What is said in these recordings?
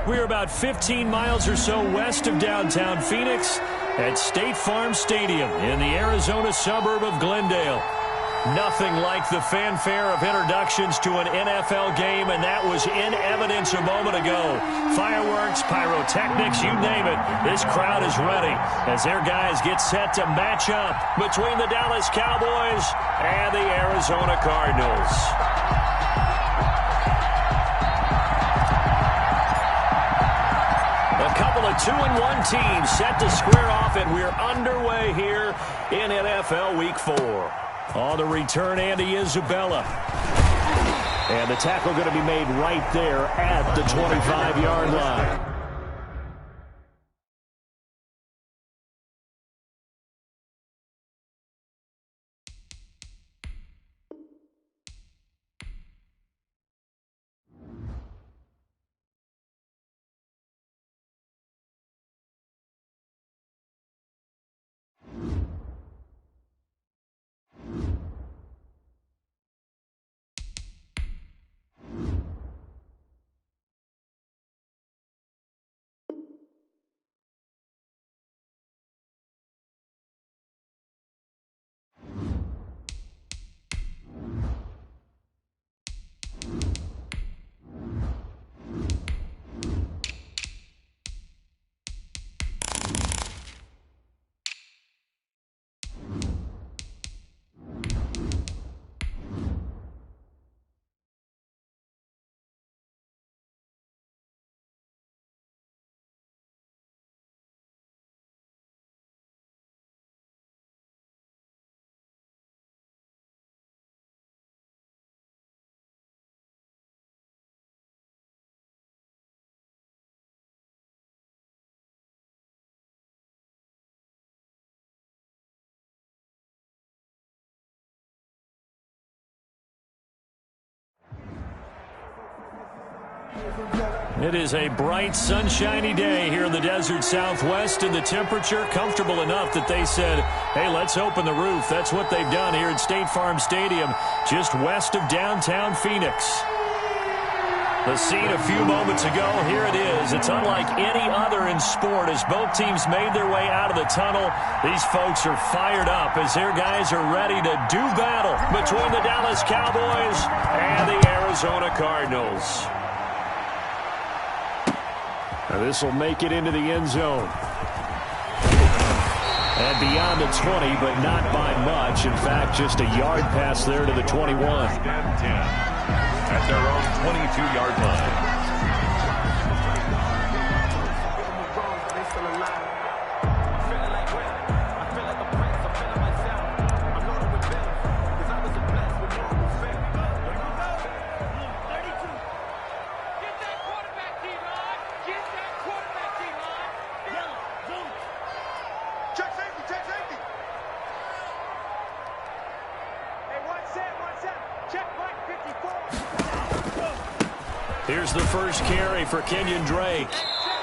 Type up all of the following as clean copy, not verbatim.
We're about 15 miles or so west of downtown Phoenix at State Farm Stadium in the Arizona suburb of Glendale. Nothing like the fanfare of introductions to an NFL game, and that was in evidence a moment ago. Fireworks, pyrotechnics, you name it. This crowd is ready as their guys get set to match up between the Dallas Cowboys and the Arizona Cardinals. A couple of 2-1 teams set to square off, and we're underway here in NFL Week 4. On the return, Andy Isabella. And the tackle going to be made right there at the 25-yard line. It is a bright, sunshiny day here in the desert Southwest, and the temperature comfortable enough that they said, hey, let's open the roof. That's what they've done here at State Farm Stadium, just west of downtown Phoenix. The scene a few moments ago, here it is. It's unlike any other in sport as both teams made their way out of the tunnel. These folks are fired up as their guys are ready to do battle between the Dallas Cowboys and the Arizona Cardinals. Now this will make it into the end zone. And beyond the 20, but not by much. In fact, just a yard pass there to the 21. At their own 22-yard line. Here's the first carry for Kenyon Drake.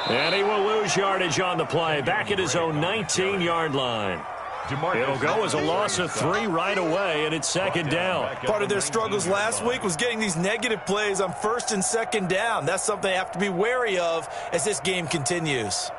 And he will lose yardage on the play, back at his own 19-yard line. It'll go as a loss of 3 right away, and it's second down. Part of their struggles last week was getting these negative plays on first and second down. That's something they have to be wary of as this game continues.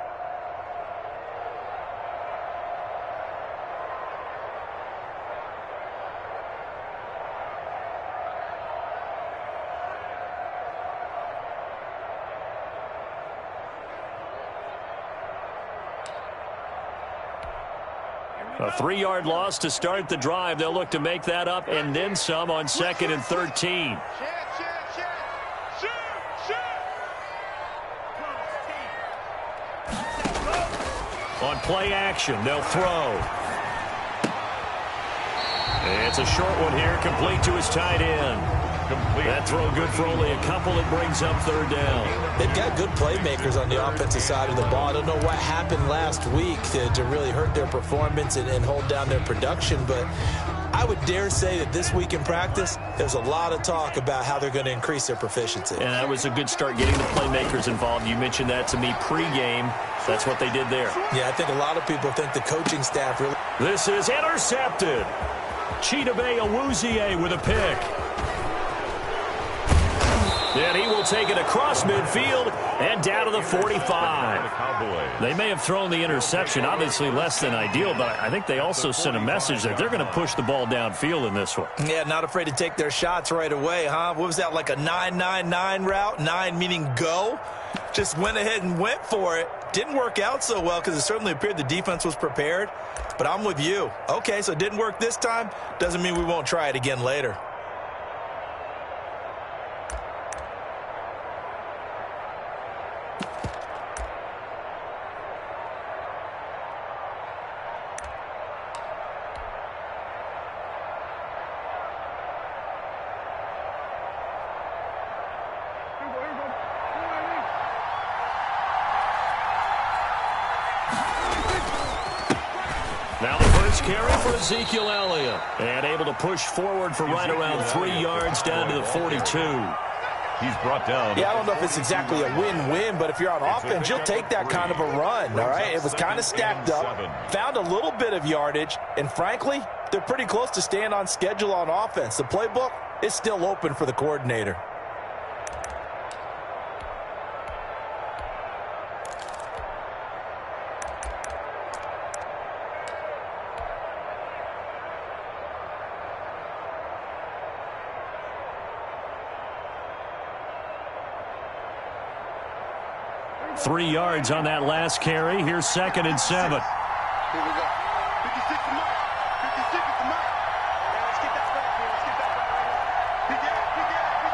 A 3-yard loss to start the drive. They'll look to make that up and then some on 2nd and 13. On play action, they'll throw. It's a short one here, complete to his tight end. That throw good for only a couple. It brings up third down. They've got good playmakers on the offensive side of the ball. I don't know what happened last week to really hurt their performance and hold down their production, but I would dare say that this week in practice, there's a lot of talk about how they're going to increase their proficiency. And that was a good start getting the playmakers involved. You mentioned that to me pregame. That's what they did there. Yeah, I think a lot of people think the coaching staff really... This is intercepted. Chidobe Awuzie with a pick. And he will take it across midfield and down to the 45. They may have thrown the interception, obviously less than ideal, but I think they also sent a message that they're going to push the ball downfield in this one. Yeah, not afraid to take their shots right away, huh? What was that, like a 9-9-9 route? 9 meaning go? Just went ahead and went for it. Didn't work out so well because it certainly appeared the defense was prepared. But I'm with you. Okay, so it didn't work this time. Doesn't mean we won't try it again later. Now the first carry for Ezekiel Elliott. And able to push forward for right around 3 yards down to the 42. He's brought down. Yeah, I don't know if it's exactly a win-win, but if you're on offense, you'll take that kind of a run, all right? It was kind of stacked up, found a little bit of yardage, and frankly, they're pretty close to staying on schedule on offense. The playbook is still open for the coordinator. Three yards on that last carry. Here's 2nd and 7. Here we go. 56 is mine. 56 is mine. Yeah, let's get that back here. Let's get that back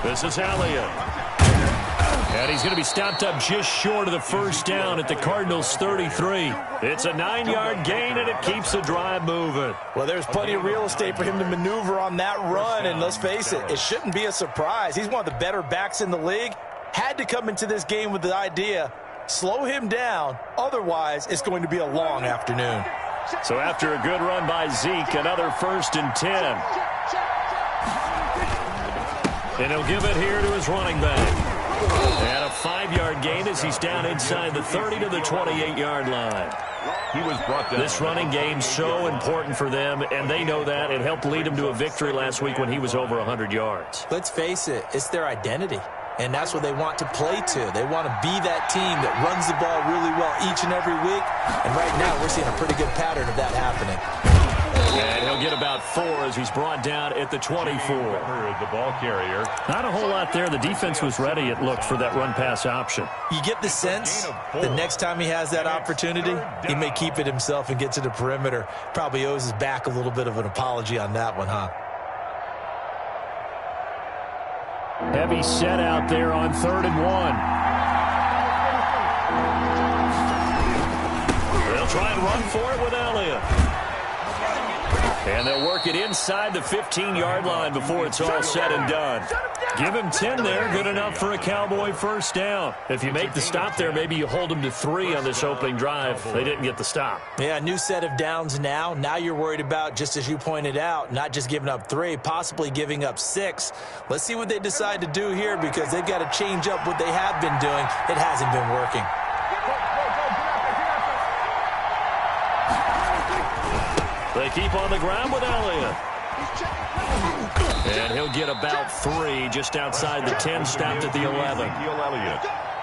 right here. This is Elliott. And he's going to be stopped up just short of the first down at the Cardinals' 33. It's a 9-yard gain, and it keeps the drive moving. Well, there's plenty of real estate for him to maneuver on that run, and let's face it, it shouldn't be a surprise. He's one of the better backs in the league. Had to come into this game with the idea, slow him down, otherwise it's going to be a long afternoon. So after a good run by Zeke, another 1st and 10. And he'll give it here to his running back. And a 5-yard gain as he's down inside the 30 to the 28-yard line. He was brought down. This running game so important for them, and they know that. It helped lead him to a victory last week when he was over 100 yards. Let's face it, it's their identity. And that's what they want to play to. They want to be that team that runs the ball really well each and every week. And right now, we're seeing a pretty good pattern of that happening. And he'll get about 4 as he's brought down at the 24. The ball carrier. Not a whole lot there. The defense was ready, it looked, for that run-pass option. You get the sense the next time he has that opportunity, he may keep it himself and get to the perimeter. Probably owes his back a little bit of an apology on that one, huh? Heavy set out there on 3rd and 1. They'll try and run for it with Elliott. And they'll work it inside the 15-yard line before it's all said and done. Give him 10 there, good enough for a Cowboy first down. If you make the stop there, maybe you hold them to 3 on this opening drive. They didn't get the stop. Yeah, new set of downs now. Now you're worried about, just as you pointed out, not just giving up 3, possibly giving up 6. Let's see what they decide to do here because they've got to change up what they have been doing. It hasn't been working. They keep on the ground with Elliott. And he'll get about 3 just outside the 10, stopped at the 11.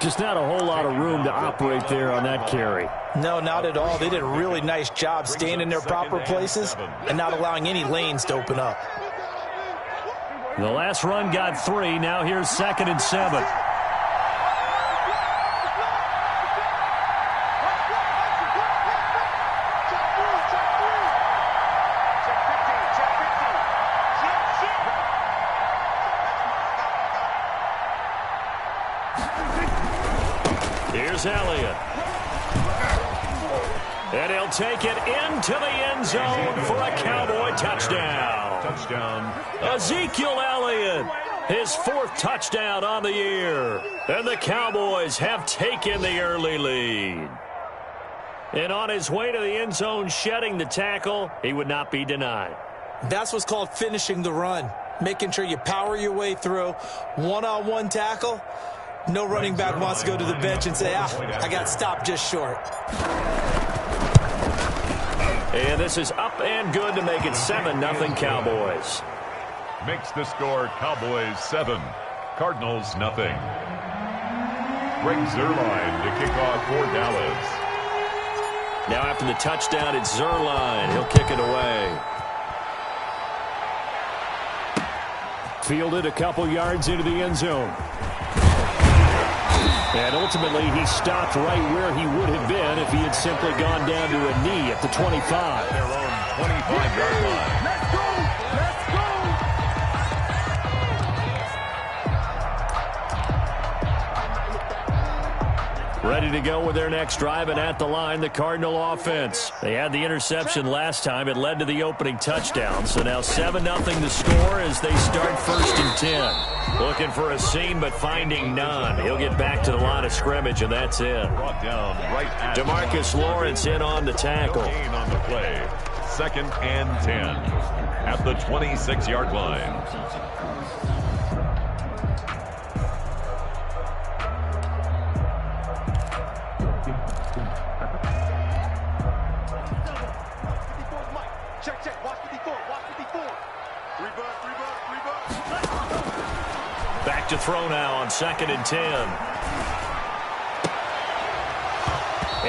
Just not a whole lot of room to operate there on that carry. No, not at all. They did a really nice job staying in their proper places and not allowing any lanes to open up. The last run got 3. Now here's 2nd and 7. Here's Elliott. And he'll take it into the end zone for a Cowboy touchdown. Ezekiel Elliott, his 4th touchdown on the year. And the Cowboys have taken the early lead. And on his way to the end zone, shedding the tackle, he would not be denied. That's what's called finishing the run. Making sure you power your way through. One-on-one tackle. No running back wants to go to the bench and say, I got stopped just short. And this is up and good to make it 7-0 Cowboys. makes the score Cowboys 7, Cardinals nothing. Greg Zuerlein to kick off for Dallas. Now after the touchdown, it's Zuerlein. He'll kick it away. Fielded a couple yards into the end zone. And ultimately, he stopped right where he would have been if he had simply gone down to a knee at the 25. Their own 25-yard line. Let's go! Let's go! Ready to go with their next drive, and at the line, the Cardinal offense. They had the interception last time. It led to the opening touchdown. So now 7-0 the score as they start 1st and 10. Looking for a seam, but finding none. He'll get back to the line of scrimmage, and that's it. Brought down right at DeMarcus Lawrence in on the tackle. No gain on the play. 2nd and 10 at the 26-yard line. Check. Watch 54. Watch 54. 3 bucks. Back to throw now on 2nd and 10.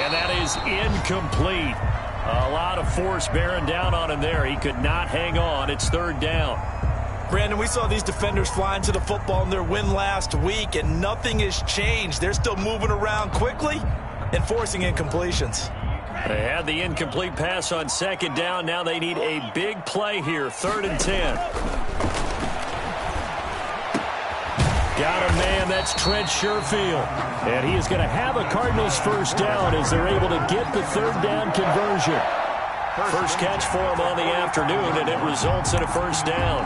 And that is incomplete. A lot of force bearing down on him there. He could not hang on. It's 3rd down. Brandon, we saw these defenders flying to the football in their win last week, and nothing has changed. They're still moving around quickly and forcing incompletions. They had the incomplete pass on 2nd down. Now they need a big play here. 3rd and 10. Got a man. That's Trent Sherfield. And he is going to have a Cardinals 1st down as they're able to get the 3rd down conversion. First catch for him on the afternoon, and it results in a 1st down.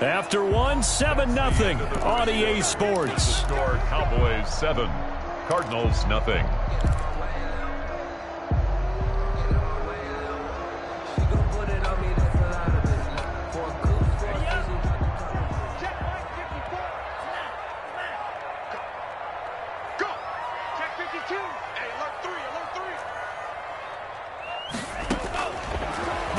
After one, 7-0 on EA Sports. Score Cowboys 7, Cardinals nothing. Go! Check 52. Hey, alert 3.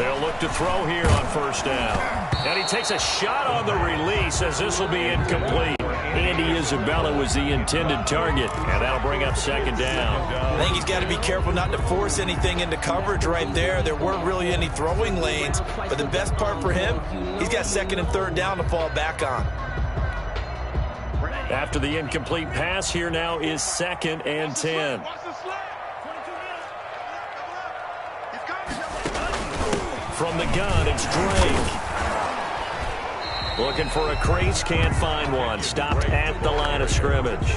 They'll look to throw here on 1st down. And he takes a shot on the release as this will be incomplete. Andy Isabella was the intended target, and that'll bring up 2nd down. I think he's got to be careful not to force anything into coverage right there. There weren't really any throwing lanes, but the best part for him, he's got 2nd and 3rd down to fall back on. After the incomplete pass, here now is 2nd and 10. From the gun, it's Drake. Looking for a crease, can't find one. Stopped at the line of scrimmage.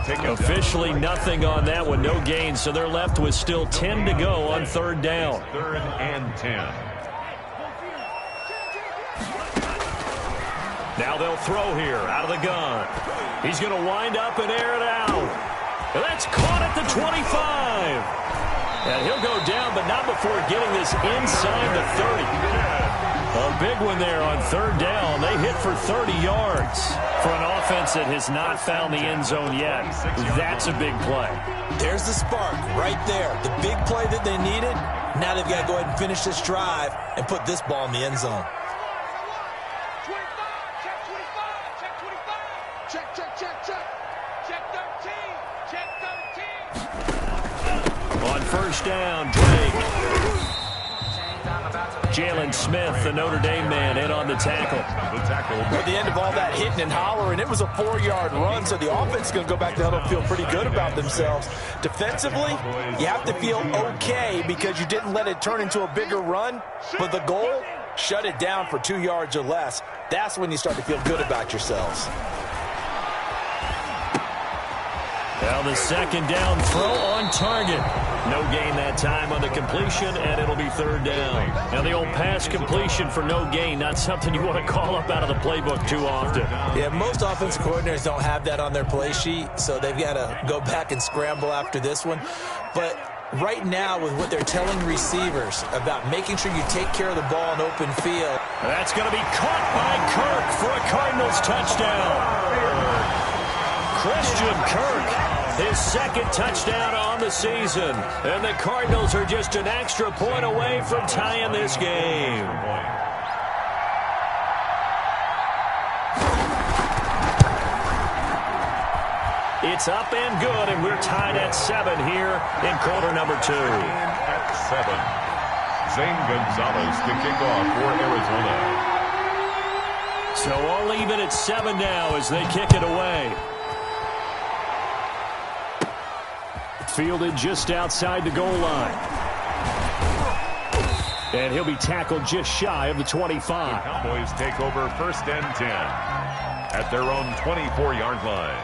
Officially nothing on that one, no gain, so they're left with still 10 to go on 3rd down. 3rd and 10. Now they'll throw here out of the gun. He's going to wind up and air it out. And that's caught at the 25. And he'll go down, but not before getting this inside the 30. A big one there on 3rd down. They hit for 30 yards. For an offense that has not found the end zone yet, that's a big play. There's the spark right there. The big play that they needed. Now they've got to go ahead and finish this drive and put this ball in the end zone. 25. Check 25. Check 25. Check. Check 13. Check 13. On 1st down, Drake. Jalen Smith, the Notre Dame man, in on the tackle. At the end of all that hitting and hollering, it was a 4-yard run, so the offense is going to go back to huddle and feel pretty good about themselves. Defensively, you have to feel okay because you didn't let it turn into a bigger run, but the goal, shut it down for 2 yards or less. That's when you start to feel good about yourselves. Now the 2nd down throw on target. No gain that time on the completion, and it'll be 3rd down. Now the old pass completion for no gain, not something you want to call up out of the playbook too often. Yeah, most offensive coordinators don't have that on their play sheet, so they've got to go back and scramble after this one. But right now with what they're telling receivers about making sure you take care of the ball in open field. That's going to be caught by Kirk for a Cardinals touchdown. Christian Kirk, his second touchdown on the season. And the Cardinals are just an extra point away from tying this game. It's up and good, and we're tied at 7 here in quarter number 2. At 7. Zane Gonzalez to kick off for Arizona. So all even at 7 now as they kick it away. Fielded just outside the goal line. And he'll be tackled just shy of the 25. The Cowboys take over 1st and 10 at their own 24-yard line.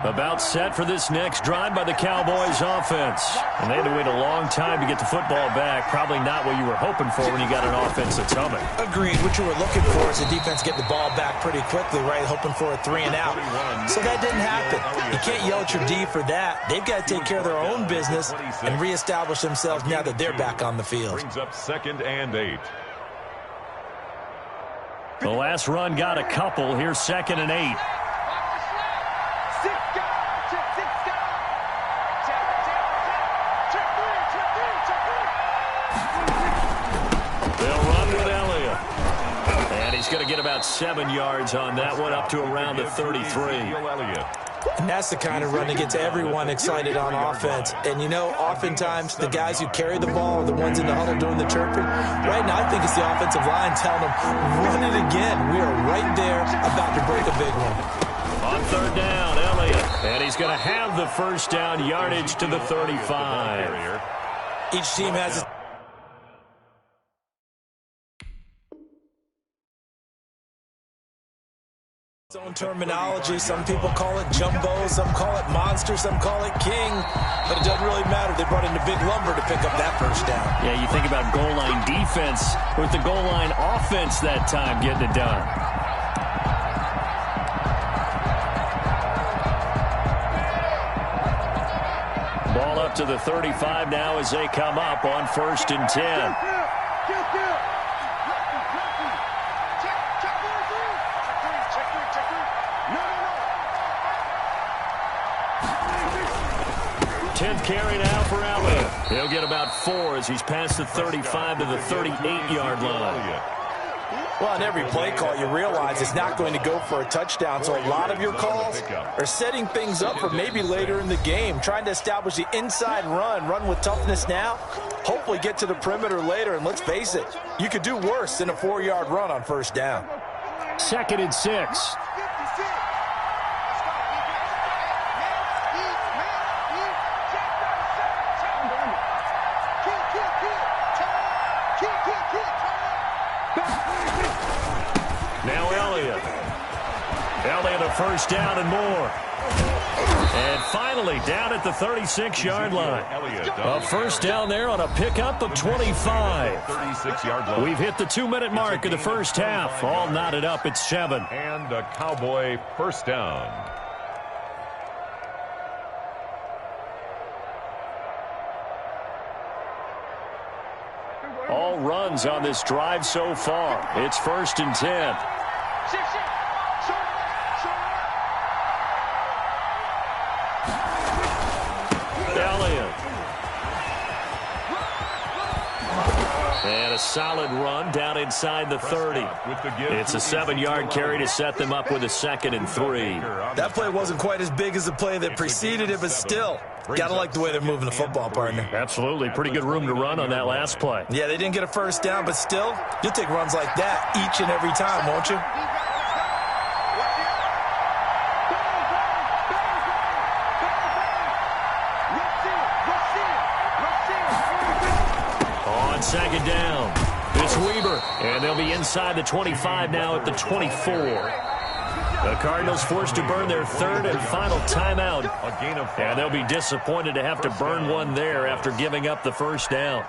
About set for this next drive by the Cowboys offense. And they had to wait a long time to get the football back. Probably not what you were hoping for when you got an offense that's humming. Agreed. What you were looking for is the defense getting the ball back pretty quickly, right? Hoping for a 3 and out. So that didn't happen. You can't yell at your D for that. They've got to take care of their own business and reestablish themselves now that they're back on the field. Brings up 2nd and 8. The last run got a couple. Here's 2nd and 8. He's going to get about 7 yards on that one, up to around the 33. And that's the kind of run that gets everyone excited on offense. And, you know, oftentimes the guys who carry the ball are the ones in the huddle doing the chirping. Right now, I think it's the offensive line telling them, run it again. We are right there about to break a big one. On 3rd down, Elliott. And he's going to have the 1st down yardage to the 35. Each team has its own terminology. Some people call it jumbo, some call it monster, some call it king, but it doesn't really matter. They brought in the big lumber to pick up that 1st down. Yeah, you think about goal line defense with the goal line offense that time getting it done. Ball up to the 35 now as they come up on 1st and 10. Carry now for Elliott. He'll get about 4 as he's past the 35 to the 38-yard line. Well, on every play call, you realize it's not going to go for a touchdown, so a lot of your calls are setting things up for maybe later in the game, trying to establish the inside run with toughness now, hopefully get to the perimeter later, and let's face it, you could do worse than a 4-yard run on 1st down. 2nd and 6. Now Elliott. Elliott a 1st down and more. And finally down at the 36-yard line. A 1st down there on a pickup of 25. 36-yard line. We've hit the 2-minute mark of the 1st half. All knotted up at 7. And a Cowboy 1st down. All runs on this drive so far. It's 1st and 10. Elliott. And a solid run down inside the 30. It's a 7-yard carry to set them up with a 2nd and 3. That play wasn't quite as big as the play that preceded it, but still, got to like the way they're moving the football, partner. Absolutely. Pretty good room to run on that last play. Yeah, they didn't get a 1st down, but still, you'll take runs like that each and every time, won't you? On 2nd down, it's Weber, and they'll be inside the 25 now at the 24. The Cardinals forced to burn their 3rd and final timeout, and they'll be disappointed to have to burn one there after giving up the 1st down.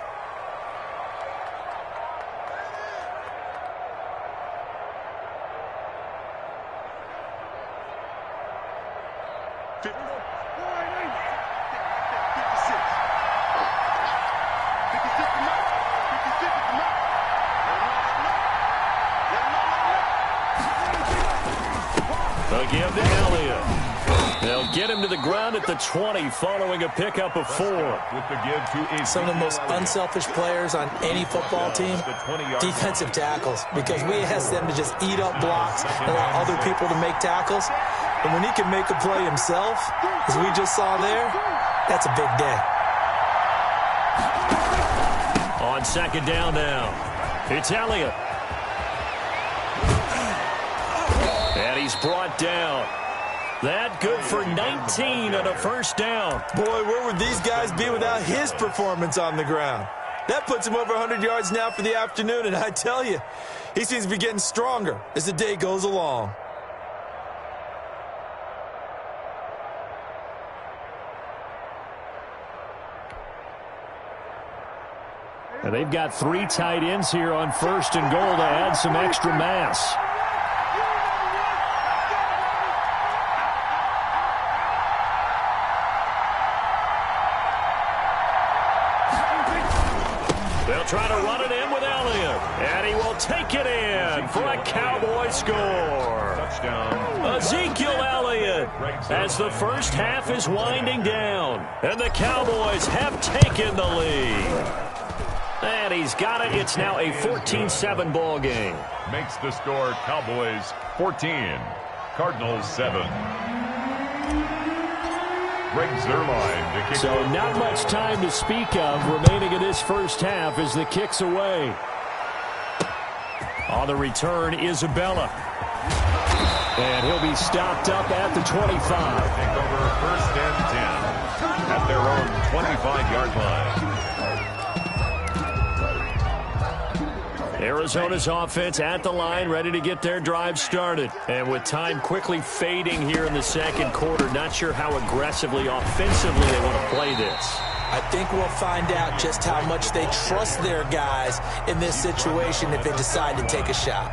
They'll give to Elliott. They'll get him to the ground at the 20 following a pickup of 4. Some of the most unselfish players on any football team, defensive tackles, because we ask them to just eat up blocks and allow other people to make tackles. And when he can make a play himself, as we just saw there, that's a big day. On second down now, it's Elliott. And he's brought down. That good for 19 and a first down. Boy, where would these guys be without his performance on the ground? That puts him over 100 yards now for the afternoon, and I tell you, he seems to be getting stronger as the day goes along. And they've got 3 tight ends here on first and goal to add some extra mass. They'll try to run it in with Elliott, and he will take it in for a Cowboy score. Touchdown. Ezekiel Elliott, as the first half is winding down, and the Cowboys have taken the lead. And he's got it. It's now a 14-7 ball game. Makes the score Cowboys 14, Cardinals 7. So not much time to speak of remaining in this first half as the kick's away. On the return, Isabella. And he'll be stopped up at the 25. Take over first and 10 at their own 25-yard line. Arizona's offense at the line, ready to get their drive started. And with time quickly fading here in the second quarter, not sure how aggressively, offensively they want to play this. I think we'll find out just how much they trust their guys in this situation if they decide to take a shot.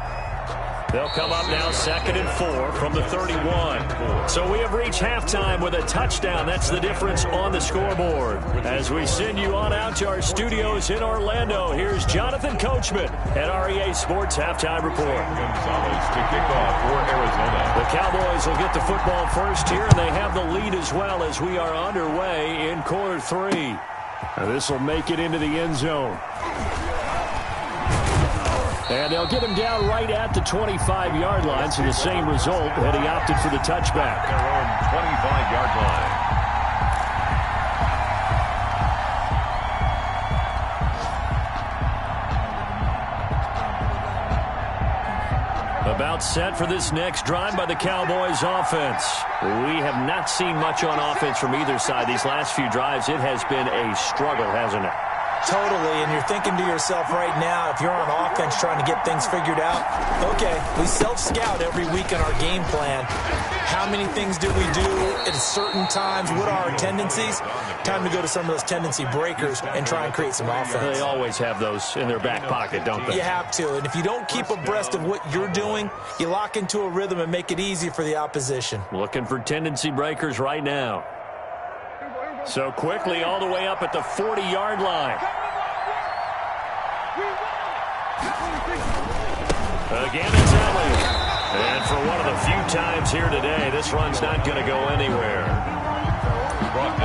They'll come up now 2nd and 4 from the 31. So we have reached halftime with a touchdown. That's the difference on the scoreboard. As we send you on out to our studios in Orlando, here's Jonathan Coachman at REA Sports Halftime Report. Gonzalez to kick off for Arizona. The Cowboys will get the football first here, and they have the lead as well as we are underway in quarter 3. Now this will make it into the end zone. And they'll get him down right at the 25-yard line, so the same result, and he opted for the touchback. Their own 25-yard line. About set for this next drive by the Cowboys offense. We have not seen much on offense from either side. These last few drives, it has been a struggle, hasn't it? Totally, and you're thinking to yourself right now, if you're on offense trying to get things figured out, okay, we self-scout every week in our game plan. How many things do we do at certain times? What are our tendencies? Time to go to some of those tendency breakers and try and create some offense. They always have those in their back pocket, don't they? You have to, and if you don't keep abreast of what you're doing, you lock into a rhythm and make it easy for the opposition. Looking for tendency breakers right now. So quickly all the way up at the 40-yard line. Again, it's Elliott. And for one of the few times here today, this run's not going to go anywhere.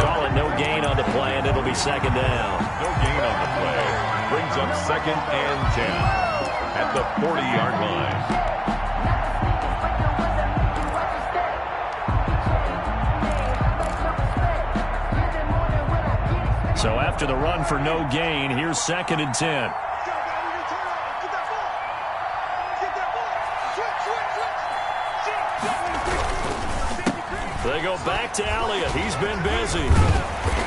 Call it no gain on the play, and it'll be second down. No gain on the play. Brings up 2nd and 10 at the 40-yard line. So after the run for no gain, here's 2nd and 10. They go back to Elliott. He's been busy.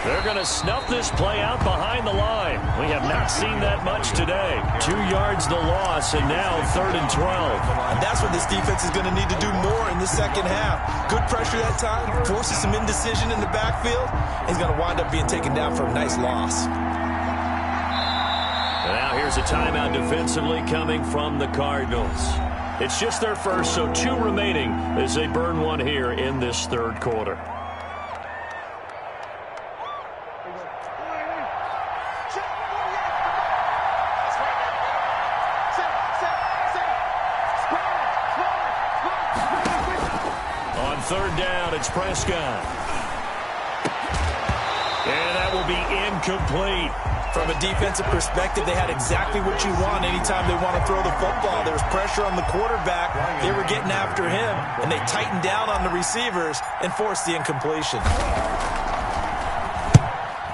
They're going to snuff this play out behind the line. We have not seen that much today. 2 yards the loss, and now 3rd and 12. And that's what this defense is going to need to do more in the second half. Good pressure that time, forces some indecision in the backfield. He's going to wind up being taken down for a nice loss. And now here's a timeout defensively coming from the Cardinals. It's just their first, so 2 remaining as they burn one here in this 3rd quarter. third down. It's Prescott. And that will be incomplete. From a defensive perspective, they had exactly what you want anytime they want to throw the football. There was pressure on the quarterback. They were getting after him, and they tightened down on the receivers and forced the incompletion.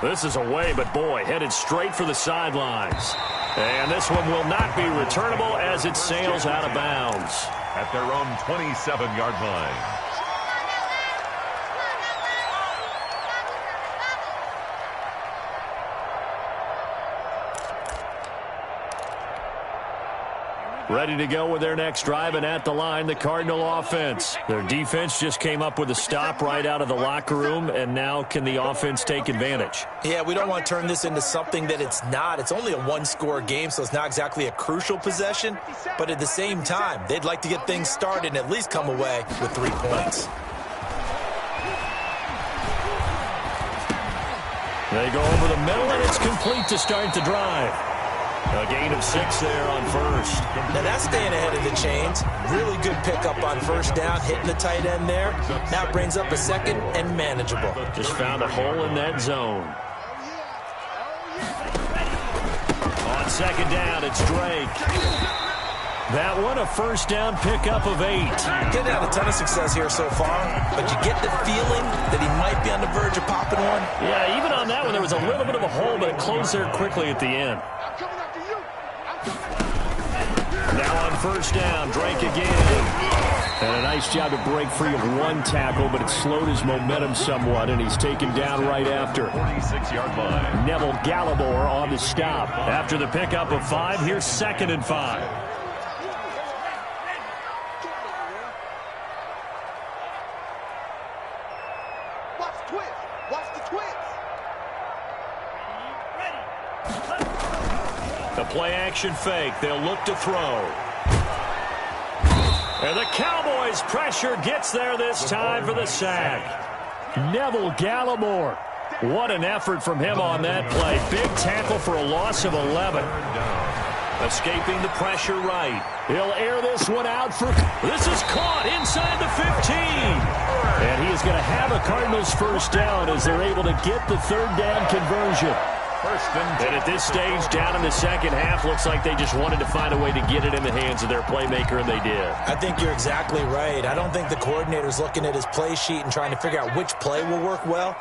This is away, but boy, headed straight for the sidelines. And this one will not be returnable as it sails out of bounds. At their own 27-yard line. Ready to go with their next drive, and at the line, the Cardinal offense. Their defense just came up with a stop right out of the locker room, and now can the offense take advantage? Yeah, we don't want to turn this into something that it's not. It's only a one-score game, so it's not exactly a crucial possession. But at the same time, they'd like to get things started and at least come away with 3 points. They go over the middle, and it's complete to start the drive. A gain of 6 there on first. Now that's staying ahead of the chains. Really good pickup on first down, hitting the tight end there. Now it brings up a second and manageable. Just found a hole in that zone. On second down, it's Drake. That one, a first down pickup of 8. Getting out a ton of success here so far, but you get the feeling that he might be on the verge of popping one. Yeah, even on that one, there was a little bit of a hole, but it closed there quickly at the end. Now on first down, Drake again. And a nice job to break free of one tackle, but it slowed his momentum somewhat, and he's taken down right after. 46-yard line. Neville Gallimore on the stop. After the pickup of 5, here's 2nd and 5. The play-action fake. They'll look to throw. And the Cowboys' pressure gets there this time for the sack. Neville Gallimore. What an effort from him on that play. Big tackle for a loss of 11. Escaping the pressure right. He'll air this one out for... This is caught inside the 15. And he is going to have a Cardinals first down as they're able to get the third down conversion. And at this stage, down in the second half, looks like they just wanted to find a way to get it in the hands of their playmaker, and they did. I think you're exactly right. I don't think the coordinator's looking at his play sheet and trying to figure out which play will work well.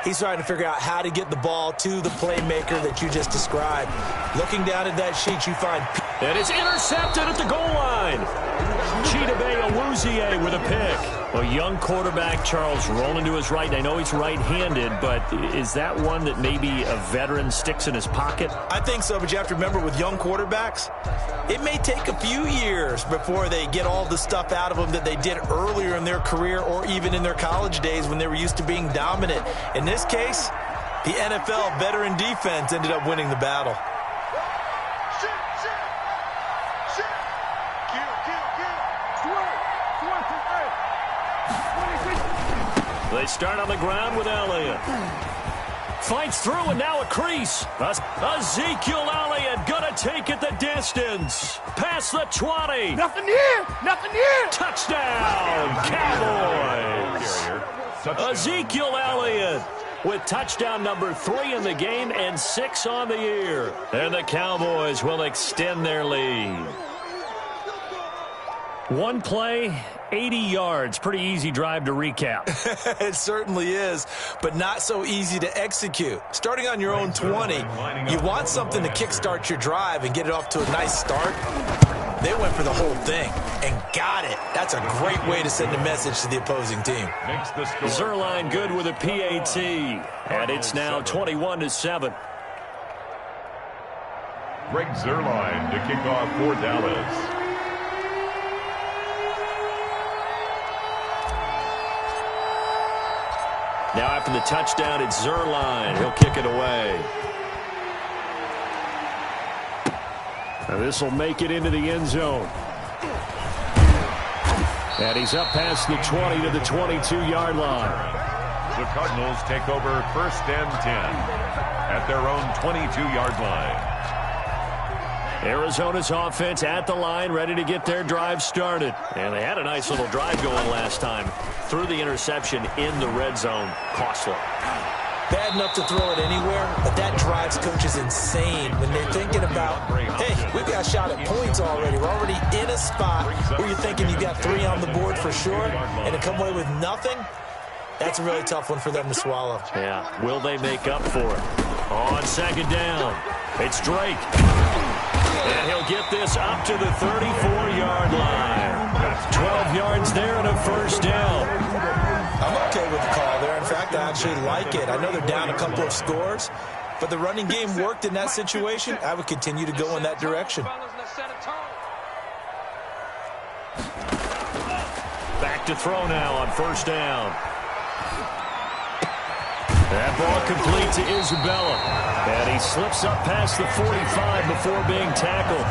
He's trying to figure out how to get the ball to the playmaker that you just described. Looking down at that sheet, you find... And it's intercepted at the goal line. Chidobe Awuzie with a pick. A young quarterback, Charles, rolling to his right. And I know he's right-handed, but is that one that maybe a veteran sticks in his pocket? I think so, but you have to remember with young quarterbacks, it may take a few years before they get all the stuff out of them that they did earlier in their career or even in their college days when they were used to being dominant. In this case, the NFL veteran defense ended up winning the battle. They start on the ground with Elliott. Fights through, and now a crease. Ezekiel Elliott gonna take it the distance. Past the 20. Nothing here. Nothing here. Touchdown, Cowboys. Ezekiel Elliott with touchdown number 3 in the game and 6 on the year. And the Cowboys will extend their lead. One play, 80 yards. Pretty easy drive to recap. It certainly is, but not so easy to execute. Starting on your own 20, you want something to kickstart your drive and get it off to a nice start. They went for the whole thing and got it. That's a great way to send a message to the opposing team. Zerline good with a PAT, and it's now 21-7. Greg Zerline to kick off for Dallas. Now after the touchdown, it's Zerline. He'll kick it away. This will make it into the end zone. And he's up past the 20 to the 22-yard line. The Cardinals take over 1st and 10 at their own 22-yard line. Arizona's offense at the line, ready to get their drive started. And they had a nice little drive going last time. threw the interception in the red zone. Costly. Bad enough to throw it anywhere, but that drives coaches insane when they're thinking about, hey, we've got a shot at points already. We're already in a spot where you're thinking you got 3 on the board for sure, and to come away with nothing, that's a really tough one for them to swallow. Yeah, will they make up for it? On second down, it's Drake. And he'll get this up to the 34-yard line. 12 yards there and a first down. I'm okay with the call there. In fact, I actually like it. I know they're down a couple of scores, but the running game worked in that situation. I would continue to go in that direction. Back to throw now on first down. That ball complete to Isabella. And he slips up past the 45 before being tackled.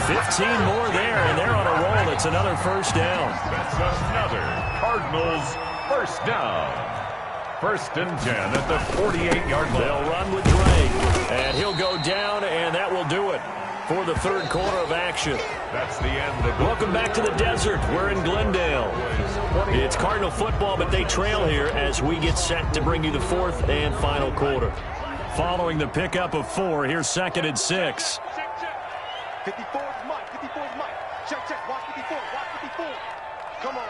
15 more there, and they're on a roll. It's another first down. That's another Cardinals first down. 1st and 10 at the 48-yard line. They'll run with Drake, and he'll go down, and that will do it for the third quarter of action. That's the end of Welcome back to the desert. We're in Glendale. It's Cardinal football, but they trail here as we get set to bring you the fourth and final quarter. Following the pickup of 4, here's 2nd and 6. 54 is Mike. 54 is Mike. Check, check. Watch 54. Watch 54. Come on.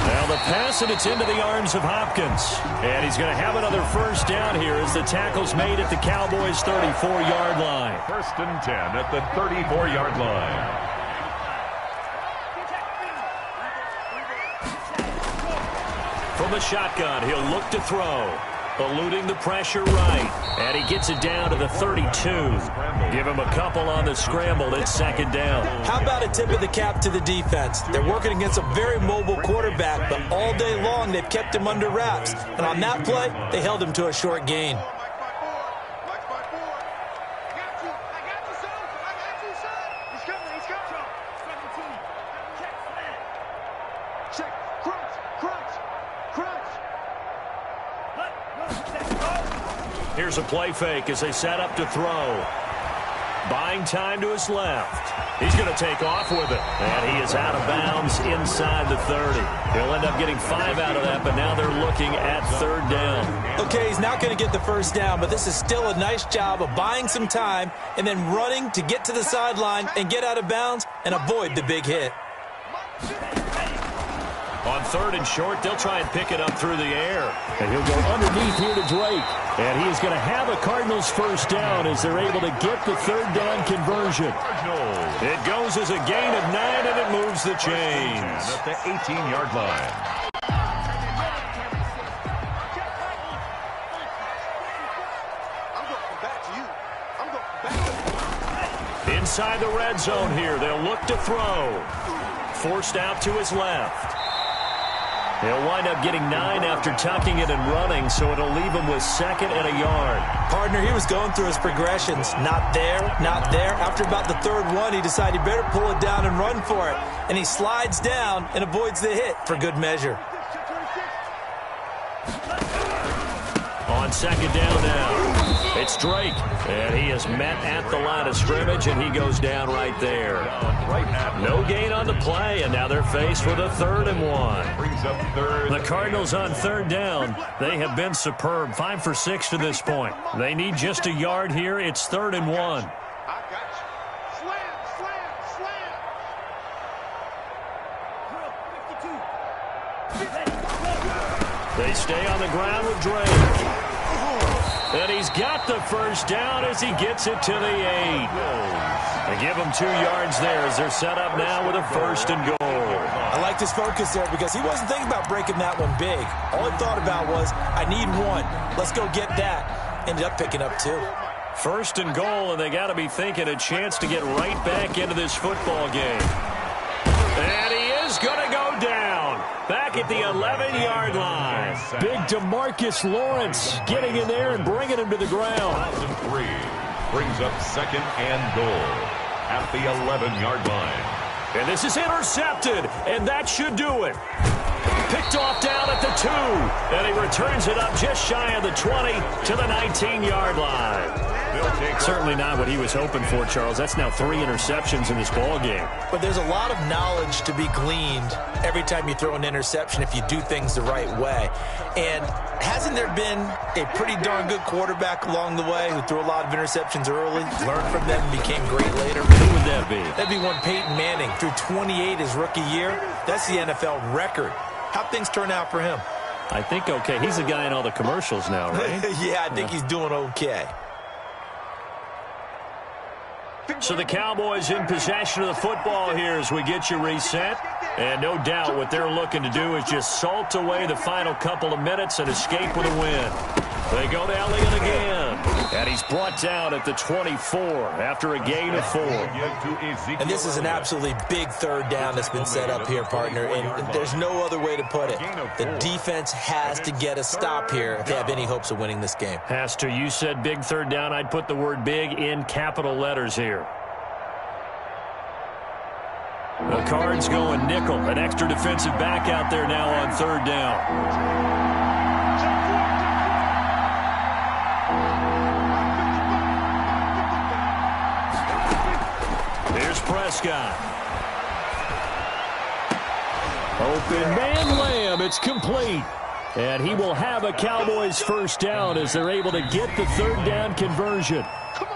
Now the pass, and it's into the arms of Hopkins. And he's going to have another first down here as the tackle's made at the Cowboys' 34-yard line. 1st and 10 at the 34-yard line. From the shotgun, he'll look to throw. Eluding the pressure right. And he gets it down to the 32. Give him a couple on the scramble. It's 2nd down. How about a tip of the cap to the defense? They're working against a very mobile quarterback, but all day long they've kept him under wraps. And on that play, they held him to a short gain. Here's a play fake as they set up to throw. Buying time to his left. He's going to take off with it. And he is out of bounds inside the 30. He'll end up getting 5 out of that, but now they're looking at 3rd down. Okay, he's not going to get the first down, but this is still a nice job of buying some time and then running to get to the sideline and get out of bounds and avoid the big hit. On 3rd and short, they'll try and pick it up through the air. And he'll go underneath here to Drake. And he is going to have a Cardinals first down as they're able to get the 3rd down conversion. It goes as a gain of 9, and it moves the chains. At the 18-yard line. Inside the red zone here, they'll look to throw. Forced out to his left. He'll wind up getting 9 after tucking it and running, so it'll leave him with 2nd and a yard. Partner, he was going through his progressions. Not there, not there. After about the 3rd one, he decided he better pull it down and run for it. And he slides down and avoids the hit for good measure. On 2nd down now, it's Drake. And he is met at the line of scrimmage, and he goes down right there. No gain on the play, and now they're faced with a 3rd and 1. Brings up 3rd. The Cardinals on 3rd down. They have been superb. 5 for 6 to this point. They need just a yard here. It's 3rd and 1. I got you. Slam, slam, slam. They stay on the ground with Drake. And he's got the first down as he gets it to the 8. They give him 2 yards there as they're set up now with a 1st and goal. I like his focus there because he wasn't thinking about breaking that one big. All he thought about was, I need 1. Let's go get that. Ended up picking up 2. 1st and goal, and they got to be thinking a chance to get right back into this football game. And he is going to go down. Back at the 11-yard line. Big DeMarcus Lawrence getting in there and bringing him to the ground. 2003 brings up 2nd and goal at the 11-yard line. And this is intercepted, and that should do it. Picked off down at the 2, and he returns it up just shy of the 20 to the 19-yard line. They'll Certainly not what he was hoping for, Charles. That's now 3 interceptions in this ball game. But there's a lot of knowledge to be gleaned every time you throw an interception if you do things the right way. And hasn't there been a pretty darn good quarterback along the way who threw a lot of interceptions early, learned from them, and became great later? Who would that be? That'd be one Peyton Manning. Threw 28 his rookie year. That's the NFL record. How'd things turn out for him? I think okay. He's the guy in all the commercials now, right? Yeah, I think he's doing okay. So the Cowboys in possession of the football here as we get you reset. And no doubt what they're looking to do is just salt away the final couple of minutes and escape with a win. They go to Elliott again. And he's brought down at the 24 after a gain of 4. And this is an absolutely big third down that's been set up here, partner. And there's no other way to put it. The defense has to get a stop here if they have any hopes of winning this game. Has to. You said big third down. I'd put the word big in capital letters here. The Cards going nickel. An extra defensive back out there now on third down. Here's Prescott. Open man Lamb. It's complete. And he will have a Cowboys first down as they're able to get the third down conversion.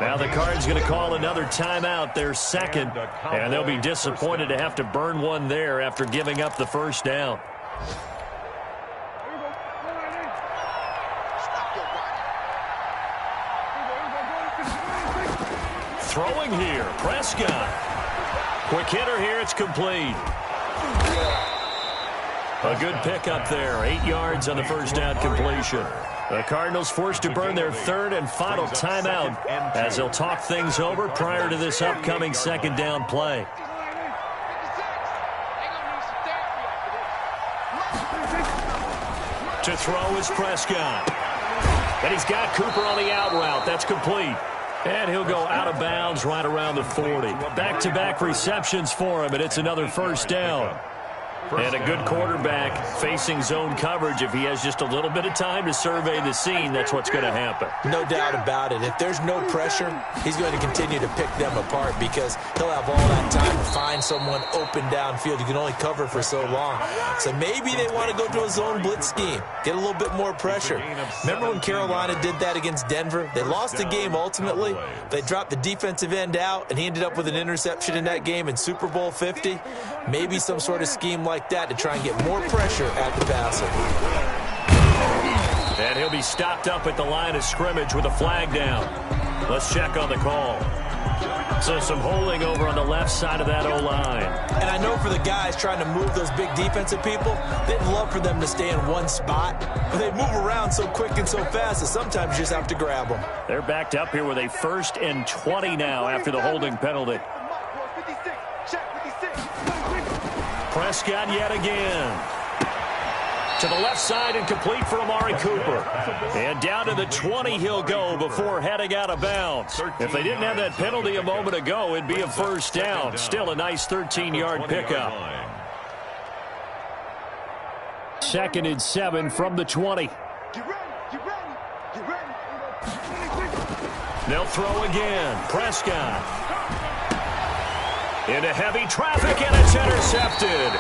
Now the Cards going to call another timeout, their second, and they'll be disappointed to have to burn one there after giving up the first down. Throwing here, Prescott. Quick hitter here, it's complete. A good pickup there, 8 yards on the first down completion. The Cardinals forced to burn their third and final timeout as they'll talk things over prior to this upcoming second down play. To throw is Prescott. And he's got Cooper on the out route. That's complete. And he'll go out of bounds right around the 40. Back-to-back receptions for him, and it's another first down. And a good quarterback facing zone coverage. If he has just a little bit of time to survey the scene, that's what's going to happen. No doubt about it. If there's no pressure, he's going to continue to pick them apart because he'll have all that time to find someone open downfield. You can only cover for so long. So maybe they want to go to a zone blitz scheme, get a little bit more pressure. Remember when Carolina did that against Denver? They lost the game ultimately. They dropped the defensive end out, and he ended up with an interception in that game in Super Bowl 50. Maybe some sort of scheme like that to try and get more pressure at the passer. And he'll be stopped up at the line of scrimmage with a flag down. Let's check on the call. So some holding over on the left side of that O-line. And I know for the guys trying to move those big defensive people, they'd love for them to stay in one spot. But they move around so quick and so fast that sometimes you just have to grab them. They're backed up here with a 1st and 20 now after the holding penalty. Prescott yet again. To the left side and complete for Amari Cooper. And down to the 20 he'll go before heading out of bounds. If they didn't have that penalty a moment ago, it'd be a first down. Still a nice 13-yard pickup. 2nd and 7 from the 20. They'll throw again. Prescott. Into heavy traffic, and it's intercepted.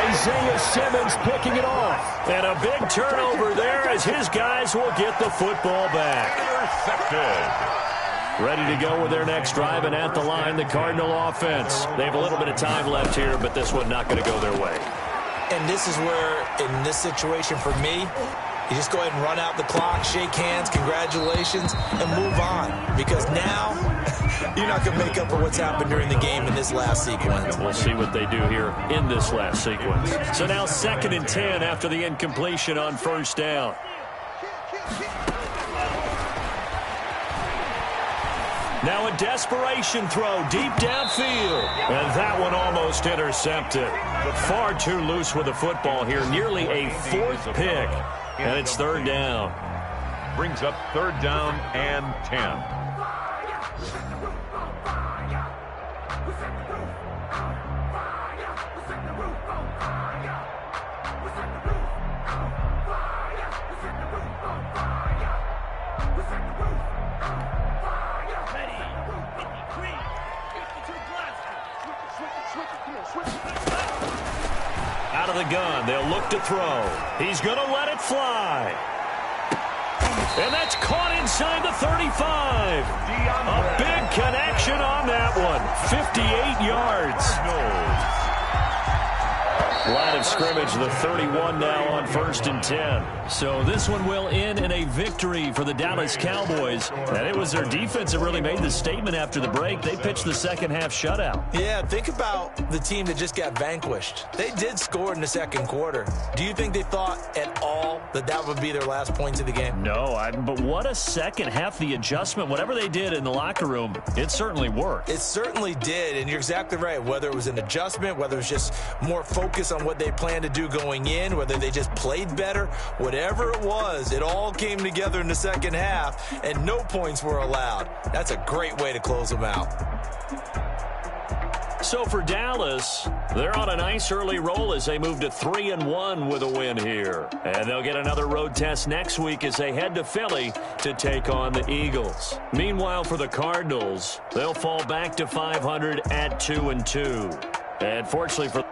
Isaiah Simmons picking it off. And a big turnover there as his guys will get the football back. Intercepted. Ready to go with their next drive, and at the line, the Cardinal offense. They have a little bit of time left here, but this one not going to go their way. And this is where, in this situation for me, you just go ahead and run out the clock, shake hands, congratulations, and move on. Because now, you're not going to make up for what's happened during the game in this last sequence. We'll see what they do here in this last sequence. So now 2nd and 10 after the incompletion on first down. Now a desperation throw deep downfield. And that one almost intercepted. Far too loose with the football here. Nearly a 4th pick. And it's 3rd down. Brings up 3rd down and 10. Out of the gun, they'll look to throw. He's going to let it fly. And that's caught inside the 35. A big connection on that one. 58 yards. Line of scrimmage, the 31 now on 1st and 10. So this one will end in a victory for the Dallas Cowboys. And it was their defense that really made the statement after the break. They pitched the second half shutout. Yeah, think about the team that just got vanquished. They did score in the second quarter. Do you think they thought at all that that would be their last points of the game? No, but what a second half. The adjustment, whatever they did in the locker room, it certainly worked. It certainly did, and you're exactly right. Whether it was an adjustment, whether it was just more focus on what they planned to do going in, whether they just played better, whatever it was, it all came together in the second half, and no points were allowed. That's a great way to close them out. So for Dallas, they're on a nice early roll as they move to 3-1 with a win here. And they'll get another road test next week as they head to Philly to take on the Eagles. Meanwhile, for the Cardinals, they'll fall back to 500 at 2-2. And fortunately for